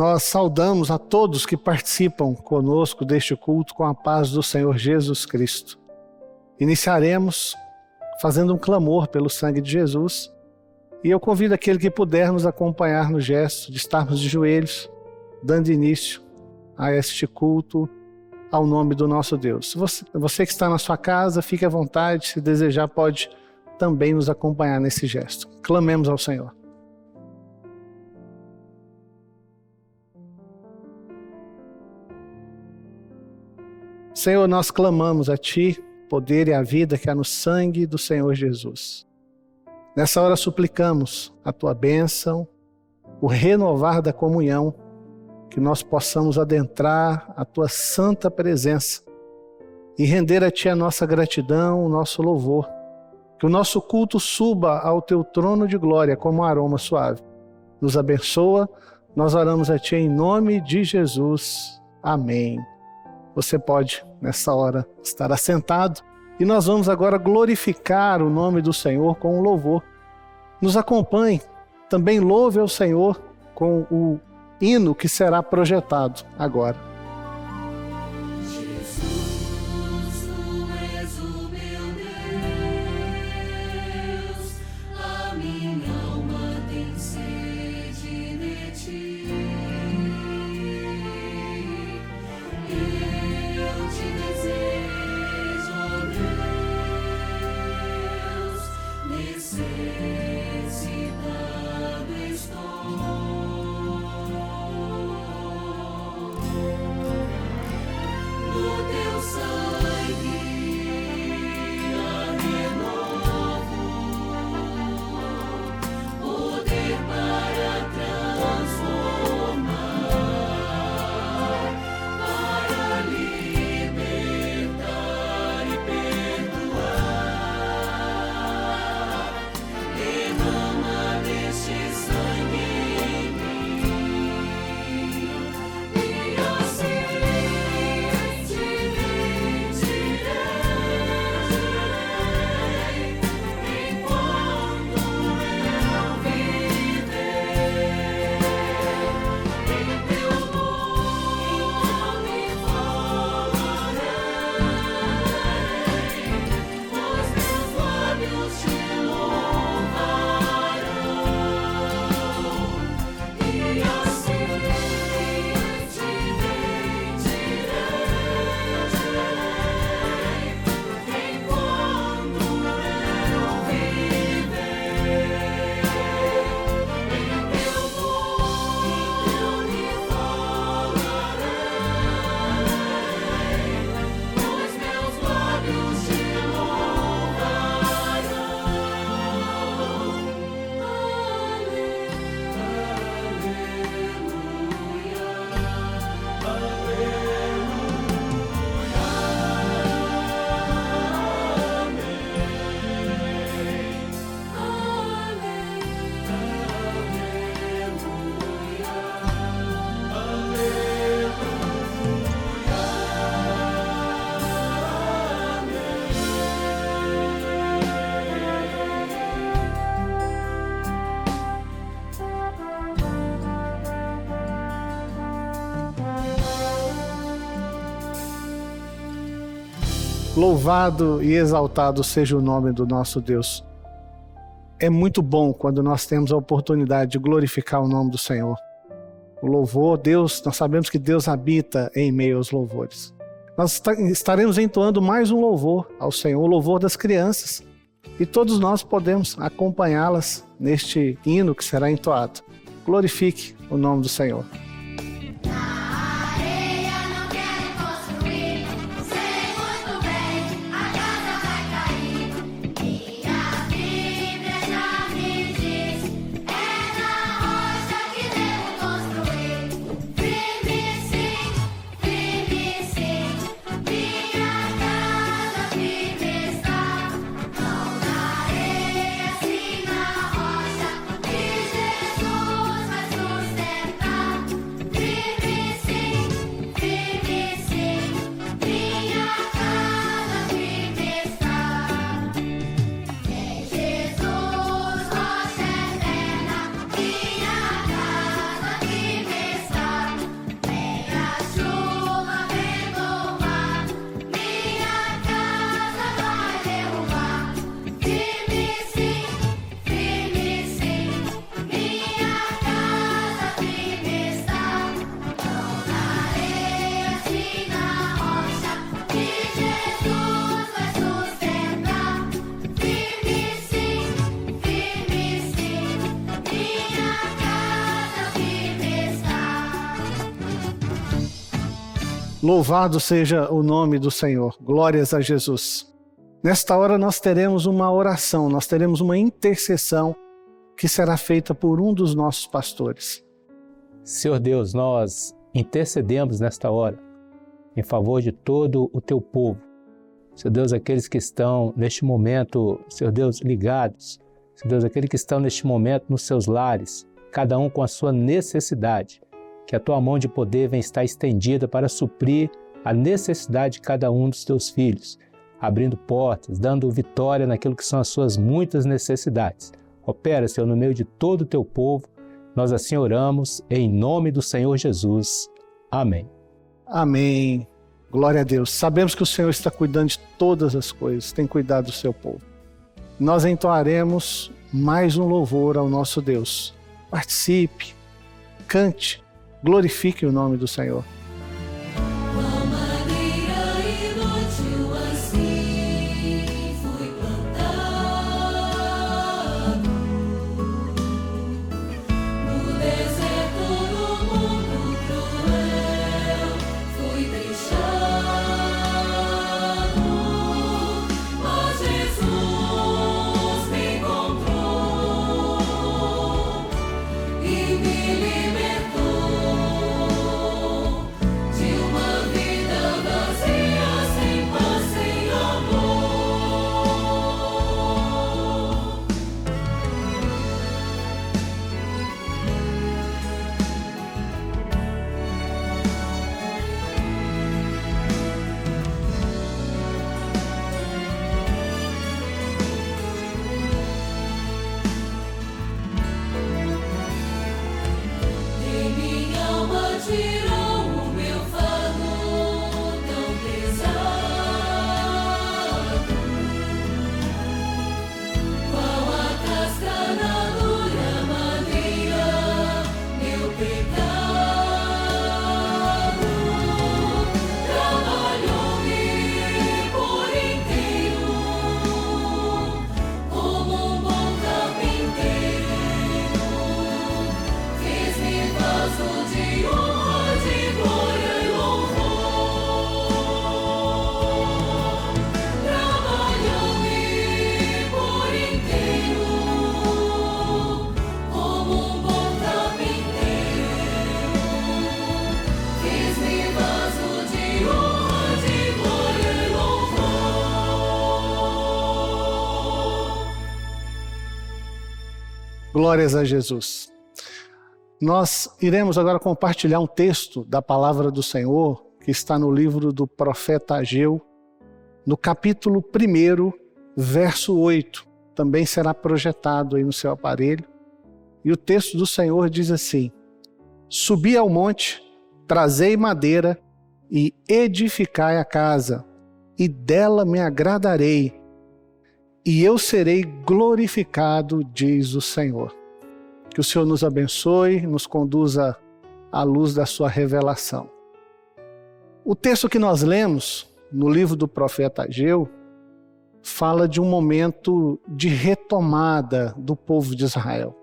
Nós saudamos a todos que participam conosco deste culto com a paz do Senhor Jesus Cristo. Iniciaremos fazendo um clamor pelo sangue de Jesus, e eu convido aquele que puder nos acompanhar no gesto de estarmos de joelhos, dando início a este culto ao nome do nosso Deus. Você que está na sua casa, fique à vontade, se desejar pode também nos acompanhar nesse gesto. Clamemos ao Senhor. Senhor, nós clamamos a Ti, poder e a vida que há no sangue do Senhor Jesus. Nessa hora suplicamos a Tua bênção, o renovar da comunhão, que nós possamos adentrar a Tua santa presença e render a Ti a nossa gratidão, o nosso louvor. Que o nosso culto suba ao Teu trono de glória como um aroma suave. Nos abençoa, nós oramos a Ti em nome de Jesus. Amém. Você pode, nessa hora, estar assentado e nós vamos agora glorificar o nome do Senhor com o louvor. Nos acompanhe, também louve ao Senhor com o hino que será projetado agora. Louvado e exaltado seja o nome do nosso Deus. É muito bom quando nós temos a oportunidade de glorificar o nome do Senhor. O louvor, Deus, nós sabemos que Deus habita em meio aos louvores. Nós estaremos entoando mais um louvor ao Senhor, o louvor das crianças. E todos nós podemos acompanhá-las neste hino que será entoado. Glorifique o nome do Senhor. Louvado seja o nome do Senhor. Glórias a Jesus. Nesta hora nós teremos uma oração, nós teremos uma intercessão que será feita por um dos nossos pastores. Senhor Deus, nós intercedemos nesta hora em favor de todo o teu povo. Senhor Deus, aqueles que estão neste momento, Senhor Deus, ligados. Senhor Deus, aqueles que estão neste momento nos seus lares, cada um com a sua necessidade. Que a tua mão de poder venha estar estendida para suprir a necessidade de cada um dos teus filhos, abrindo portas, dando vitória naquilo que são as suas muitas necessidades. Opera, Senhor, no meio de todo o teu povo. Nós assim oramos em nome do Senhor Jesus. Amém. Amém. Glória a Deus. Sabemos que o Senhor está cuidando de todas as coisas, tem cuidado do seu povo. Nós entoaremos mais um louvor ao nosso Deus. Participe, cante, glorifique o nome do Senhor. Glórias a Jesus. Nós iremos agora compartilhar um texto da palavra do Senhor que está no livro do profeta Ageu, no capítulo 1, verso 8. Também será projetado aí no seu aparelho. E o texto do Senhor diz assim: Subi ao monte, trazei madeira e edificai a casa, e dela me agradarei, e eu serei glorificado, diz o Senhor. Que o Senhor nos abençoe, nos conduza à luz da sua revelação. O texto que nós lemos no livro do profeta Ageu fala de um momento de retomada do povo de Israel.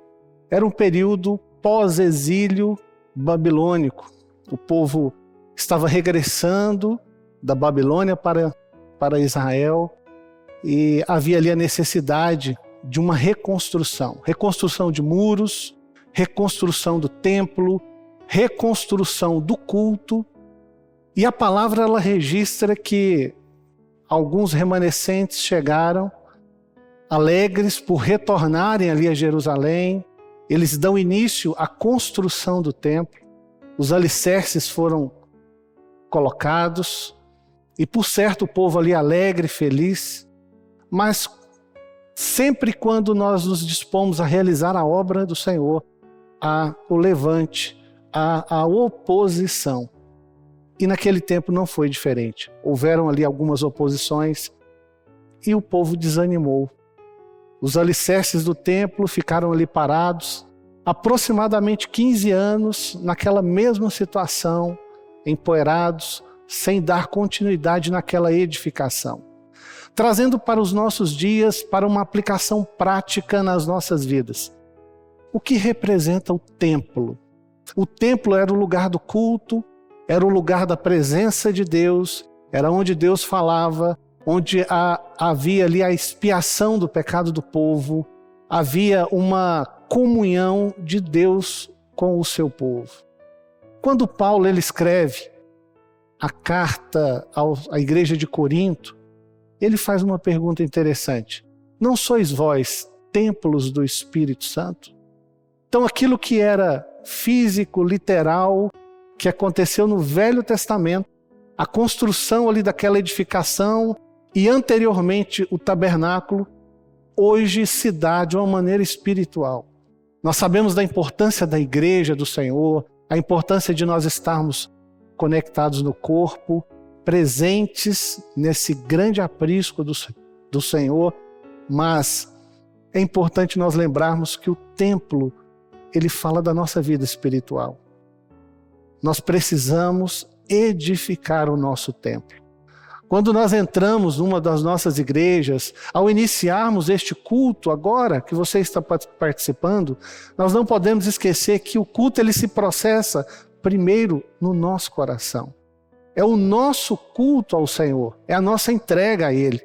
Era um período pós-exílio babilônico. O povo estava regressando da Babilônia para Israel, e havia ali a necessidade de uma reconstrução de muros, reconstrução do templo, reconstrução do culto. E a palavra ela registra que alguns remanescentes chegaram alegres por retornarem ali a Jerusalém. Eles dão início à construção do templo, os alicerces foram colocados, e por certo o povo ali alegre, feliz. Mas sempre quando nós nos dispomos a realizar a obra do Senhor, há o levante, há a oposição. E naquele tempo não foi diferente. Houveram ali algumas oposições e o povo desanimou. Os alicerces do templo ficaram ali parados, aproximadamente 15 anos naquela mesma situação, empoeirados, sem dar continuidade naquela edificação. Trazendo para os nossos dias, para uma aplicação prática nas nossas vidas. O que representa o templo? O templo era o lugar do culto, era o lugar da presença de Deus, era onde Deus falava, onde havia ali a expiação do pecado do povo, havia uma comunhão de Deus com o seu povo. Quando Paulo ele escreve a carta à igreja de Corinto, ele faz uma pergunta interessante. Não sois vós templos do Espírito Santo? Então aquilo que era físico, literal, que aconteceu no Velho Testamento, a construção ali daquela edificação e anteriormente o tabernáculo, hoje se dá de uma maneira espiritual. Nós sabemos da importância da igreja do Senhor, a importância de nós estarmos conectados no corpo, presentes nesse grande aprisco do Senhor, mas é importante nós lembrarmos que o templo, ele fala da nossa vida espiritual. Nós precisamos edificar o nosso templo. Quando nós entramos numa das nossas igrejas, ao iniciarmos este culto agora, que você está participando, nós não podemos esquecer que o culto ele se processa primeiro no nosso coração. É o nosso culto ao Senhor, é a nossa entrega a Ele.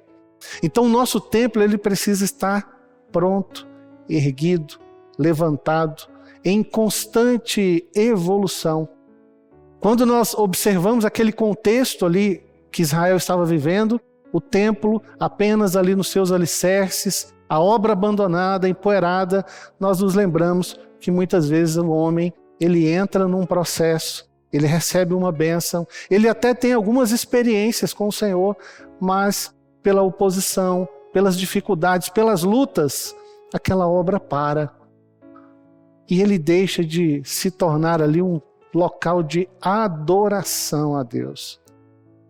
Então o nosso templo ele precisa estar pronto, erguido, levantado, em constante evolução. Quando nós observamos aquele contexto ali que Israel estava vivendo, o templo apenas ali nos seus alicerces, a obra abandonada, empoeirada, nós nos lembramos que muitas vezes o homem ele entra num processo, ele recebe uma bênção, ele até tem algumas experiências com o Senhor, mas pela oposição, pelas dificuldades, pelas lutas, aquela obra para. E ele deixa de se tornar ali um local de adoração a Deus.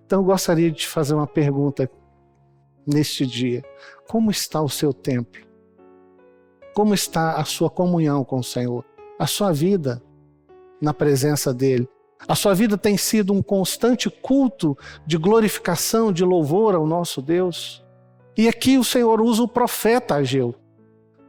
Então eu gostaria de te fazer uma pergunta neste dia. Como está o seu templo? Como está a sua comunhão com o Senhor? A sua vida na presença dEle? A sua vida tem sido um constante culto de glorificação, de louvor ao nosso Deus? E aqui o Senhor usa o profeta Ageu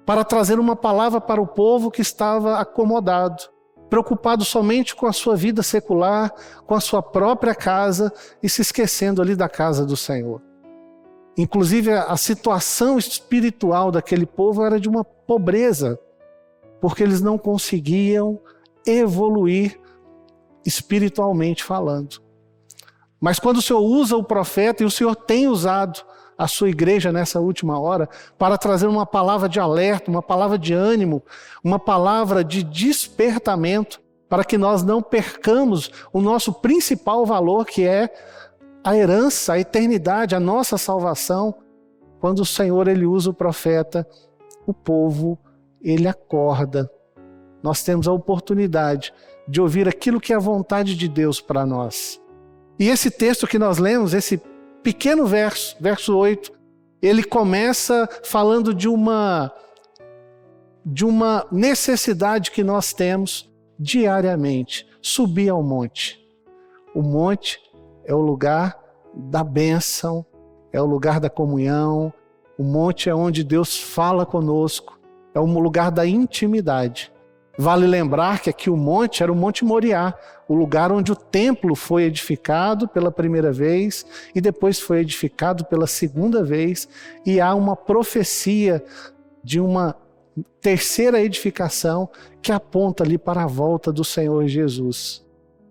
para trazer uma palavra para o povo que estava acomodado, preocupado somente com a sua vida secular, com a sua própria casa e se esquecendo ali da casa do Senhor. Inclusive a situação espiritual daquele povo era de uma pobreza, porque eles não conseguiam evoluir espiritualmente falando. Mas quando o Senhor usa o profeta, e o Senhor tem usado a sua igreja nessa última hora, para trazer uma palavra de alerta, uma palavra de ânimo, uma palavra de despertamento, para que nós não percamos o nosso principal valor, que é a herança, a eternidade, a nossa salvação. Quando o Senhor ele usa o profeta, o povo ele acorda. Nós temos a oportunidade de ouvir aquilo que é a vontade de Deus para nós. E esse texto que nós lemos, esse pequeno verso 8, ele começa falando de uma necessidade que nós temos diariamente: subir ao monte. O monte é o lugar da bênção, é o lugar da comunhão, o monte é onde Deus fala conosco, é um lugar da intimidade. Vale lembrar que aqui o monte era o Monte Moriá, o lugar onde o templo foi edificado pela primeira vez e depois foi edificado pela segunda vez, e há uma profecia de uma terceira edificação que aponta ali para a volta do Senhor Jesus.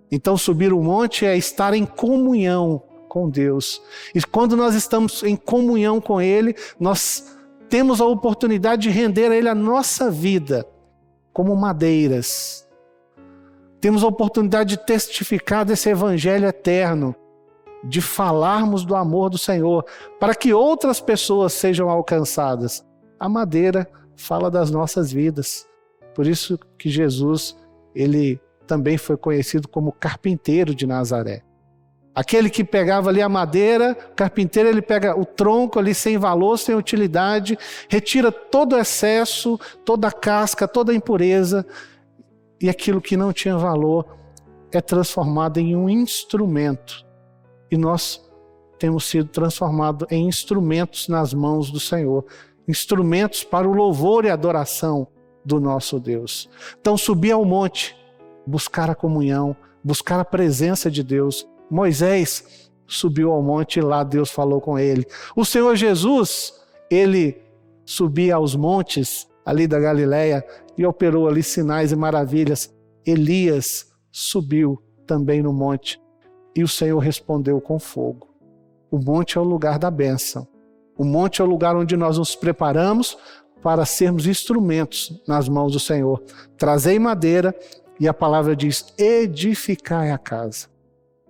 Então subir o monte é estar em comunhão com Deus. E quando nós estamos em comunhão com Ele, nós temos a oportunidade de render a Ele a nossa vida como madeiras. Temos a oportunidade de testificar desse evangelho eterno, de falarmos do amor do Senhor, para que outras pessoas sejam alcançadas. A madeira fala das nossas vidas. Por isso que Jesus, ele também foi conhecido como carpinteiro de Nazaré. Aquele que pegava ali a madeira, o carpinteiro ele pega o tronco ali sem valor, sem utilidade, retira todo o excesso, toda a casca, toda a impureza, e aquilo que não tinha valor é transformado em um instrumento. E nós temos sido transformados em instrumentos nas mãos do Senhor, instrumentos para o louvor e adoração do nosso Deus. Então subir ao monte, buscar a comunhão, buscar a presença de Deus. Moisés subiu ao monte e lá Deus falou com ele. O Senhor Jesus, ele subia aos montes ali da Galileia e operou ali sinais e maravilhas. Elias subiu também no monte e o Senhor respondeu com fogo. O monte é o lugar da bênção. O monte é o lugar onde nós nos preparamos para sermos instrumentos nas mãos do Senhor. Trazei madeira e a palavra diz, edificai a casa.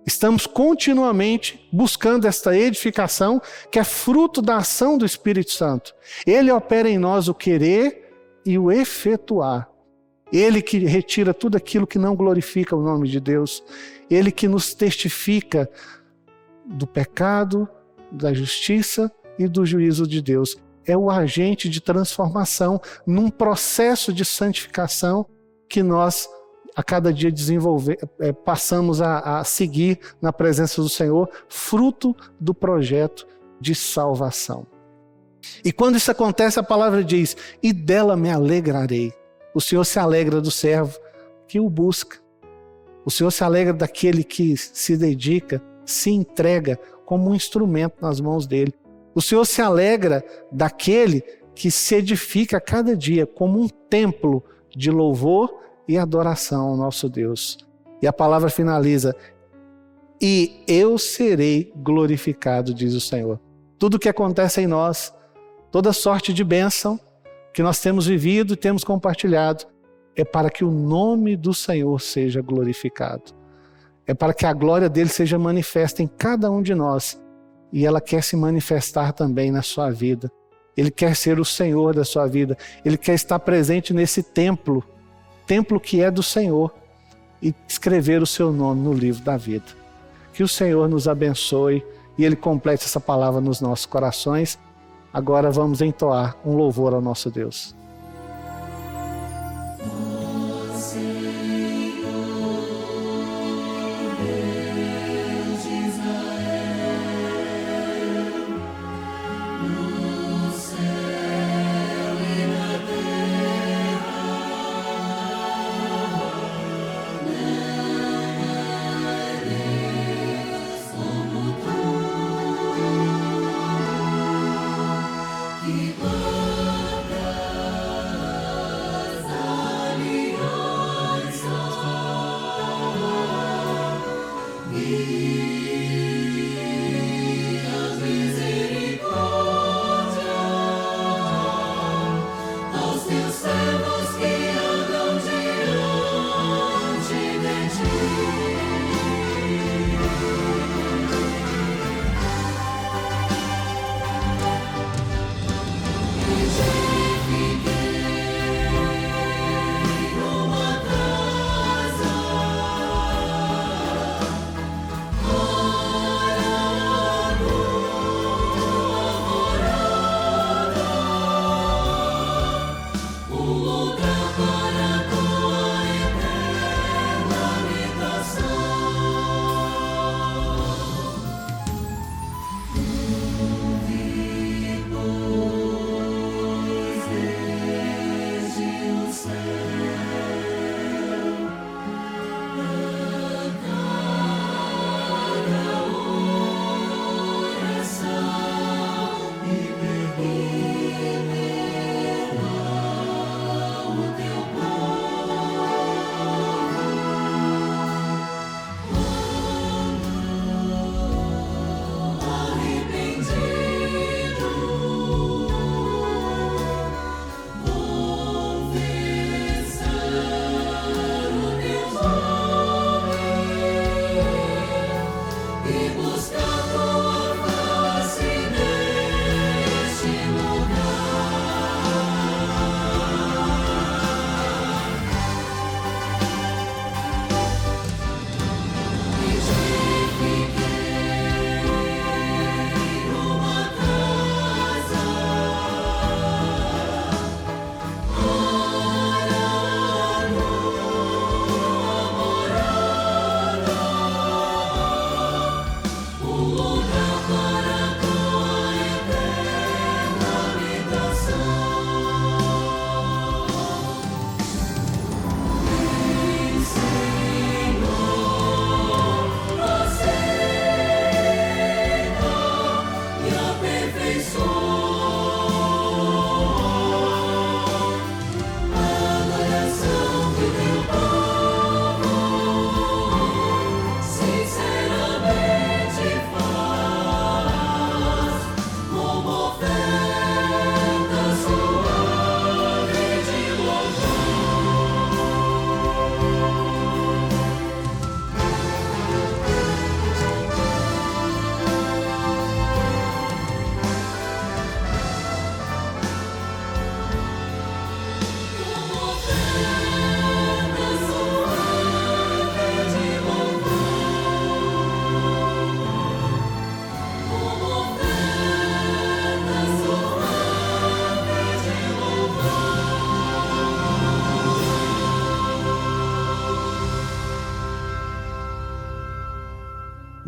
Estamos continuamente buscando esta edificação que é fruto da ação do Espírito Santo. Ele opera em nós o querer e o efetuar. Ele que retira tudo aquilo que não glorifica o nome de Deus. Ele que nos testifica do pecado, da justiça e do juízo de Deus. É o agente de transformação num processo de santificação que nós a cada dia passamos a seguir na presença do Senhor, fruto do projeto de salvação. E quando isso acontece, a palavra diz, e dela me alegrarei. O Senhor se alegra do servo que o busca. O Senhor se alegra daquele que se dedica, se entrega como um instrumento nas mãos dele. O Senhor se alegra daquele que se edifica a cada dia como um templo de louvor e adoração ao nosso Deus. E a palavra finaliza, e eu serei glorificado, diz o Senhor. Tudo que acontece em nós, toda sorte de bênção que nós temos vivido e temos compartilhado, é para que o nome do Senhor seja glorificado. É para que a glória dele seja manifesta em cada um de nós. E ela quer se manifestar também na sua vida. Ele quer ser o Senhor da sua vida. Ele quer estar presente nesse templo que é do Senhor, e escrever o seu nome no livro da vida. Que o Senhor nos abençoe e Ele complete essa palavra nos nossos corações. Agora vamos entoar um louvor ao nosso Deus.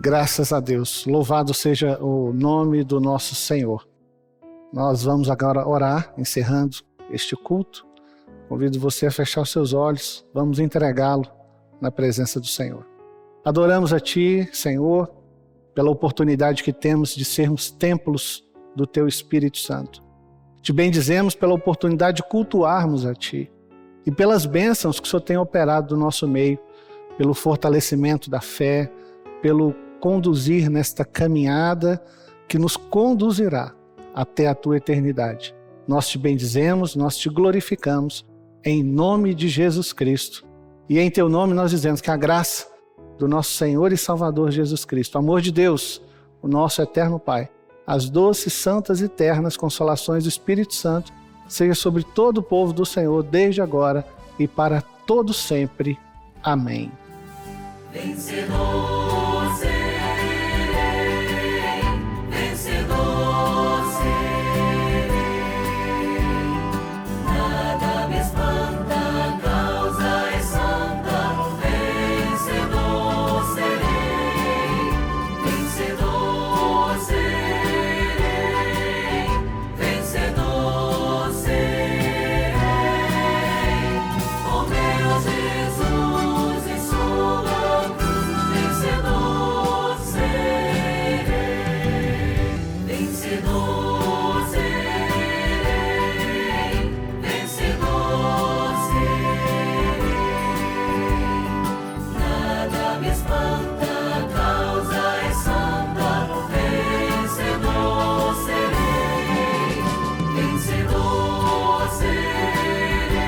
Graças a Deus. Louvado seja o nome do nosso Senhor. Nós vamos agora orar, encerrando este culto. Convido você a fechar os seus olhos. Vamos entregá-lo na presença do Senhor. Adoramos a Ti, Senhor, pela oportunidade que temos de sermos templos do Teu Espírito Santo. Te bendizemos pela oportunidade de cultuarmos a Ti e pelas bênçãos que o Senhor tem operado no nosso meio, pelo fortalecimento da fé, pelo conduzir nesta caminhada que nos conduzirá até a Tua eternidade. Nós te bendizemos, nós te glorificamos, em nome de Jesus Cristo. E em Teu nome nós dizemos que a graça do nosso Senhor e Salvador Jesus Cristo, o amor de Deus, o nosso eterno Pai, as doces, santas e eternas consolações do Espírito Santo, seja sobre todo o povo do Senhor, desde agora e para todo sempre. Amém. Vencedor serei, vencedor serei, nada me espanta, a causa é santa, vencedor serei, vencedor serei, vencedor serei, oh meu Jesus e sua vencedor serei, vencedor serei, vencedor serei, nada me espanta, a causa é santa, vencedor serei, vencedor serei,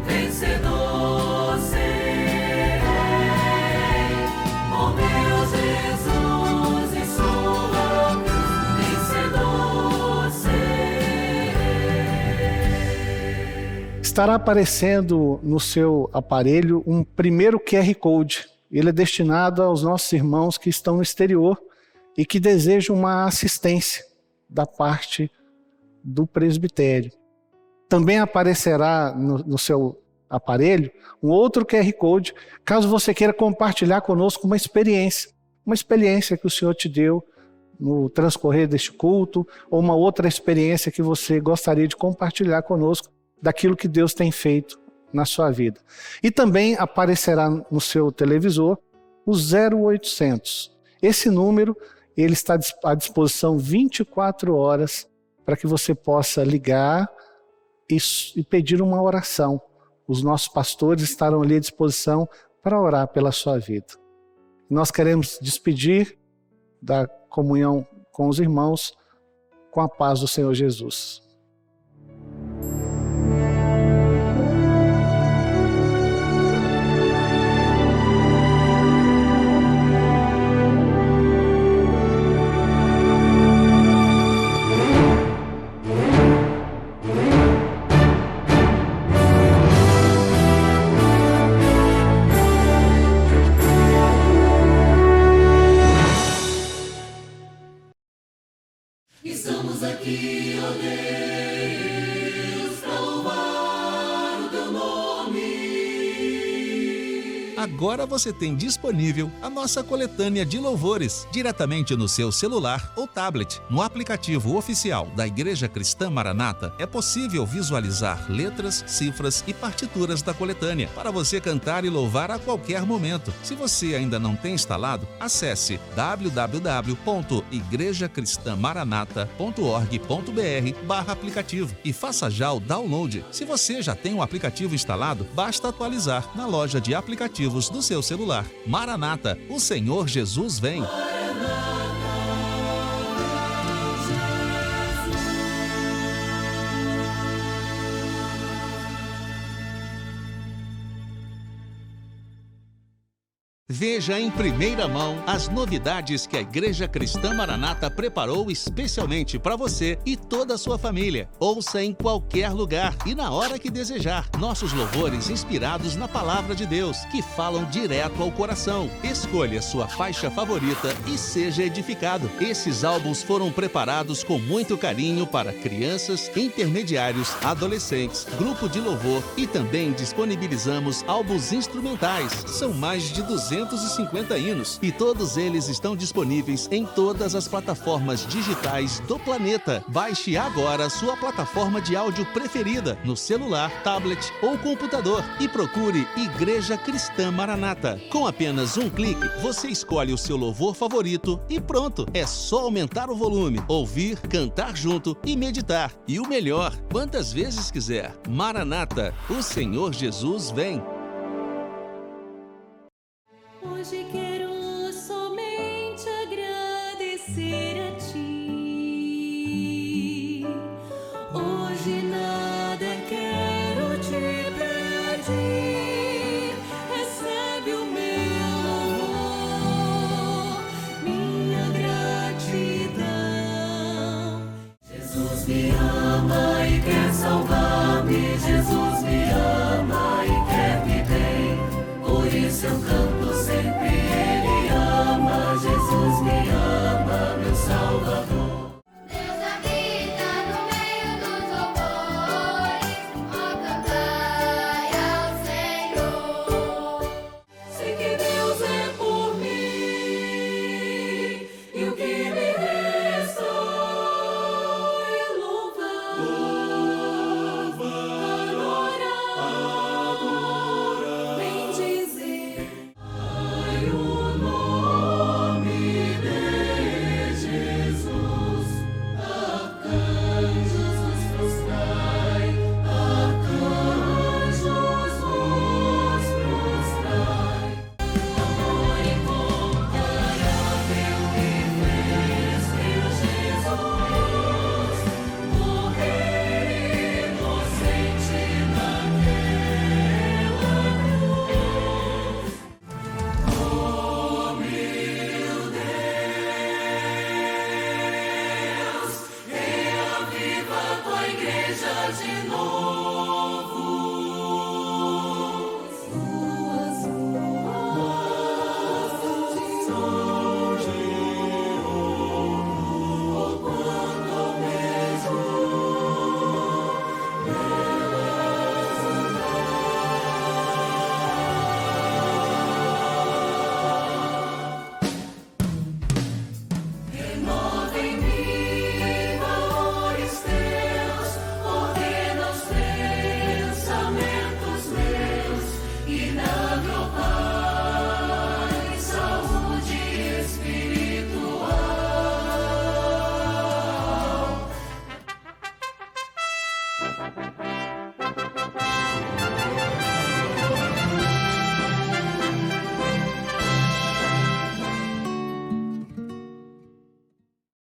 vencedor serei. Oh meu Jesus e sua vencedor serei. Estará aparecendo no seu aparelho um primeiro QR Code. Ele é destinado aos nossos irmãos que estão no exterior e que desejam uma assistência da parte do presbitério. Também aparecerá no seu aparelho um outro QR Code, caso você queira compartilhar conosco uma experiência que o Senhor te deu no transcorrer deste culto, ou uma outra experiência que você gostaria de compartilhar conosco daquilo que Deus tem feito na sua vida. E também aparecerá no seu televisor o 0800. Esse número ele está à disposição 24 horas para que você possa ligar e pedir uma oração. Os nossos pastores estarão ali à disposição para orar pela sua vida. Nós queremos despedir da comunhão com os irmãos com a paz do Senhor Jesus. Estamos aqui, ó Deus, para louvar o teu nome. Agora você tem disponível a nossa coletânea de louvores, diretamente no seu celular ou tablet. No aplicativo oficial da Igreja Cristã Maranata, é possível visualizar letras, cifras e partituras da coletânea, para você cantar e louvar a qualquer momento. Se você ainda não tem instalado, acesse www.igrejacristamaranata.org.br/aplicativo e faça já o download. Se você já tem o aplicativo instalado, basta atualizar na loja de aplicativos do seu celular. Maranata, o Senhor Jesus vem! Veja em primeira mão as novidades que a Igreja Cristã Maranata preparou especialmente para você e toda a sua família. Ouça em qualquer lugar e na hora que desejar. Nossos louvores inspirados na Palavra de Deus, que falam direto ao coração. Escolha sua faixa favorita e seja edificado. Esses álbuns foram preparados com muito carinho para crianças, intermediários, adolescentes, grupo de louvor e também disponibilizamos álbuns instrumentais. São mais de 200 250 hinos e todos eles estão disponíveis em todas as plataformas digitais do planeta. Baixe agora sua plataforma de áudio preferida no celular, tablet ou computador e procure Igreja Cristã Maranata. Com apenas um clique, você escolhe o seu louvor favorito e pronto! É só aumentar o volume, ouvir, cantar junto e meditar. E o melhor, quantas vezes quiser. Maranata, o Senhor Jesus vem. Hoje quero somente agradecer a ti. Hoje nada quero te pedir. Recebe o meu louvor, minha gratidão. Jesus me ama e quer salvar-me. Jesus me ama e quer me bem. Por isso eu canto sempre, Ele ama. Jesus me ama, meu Salvador.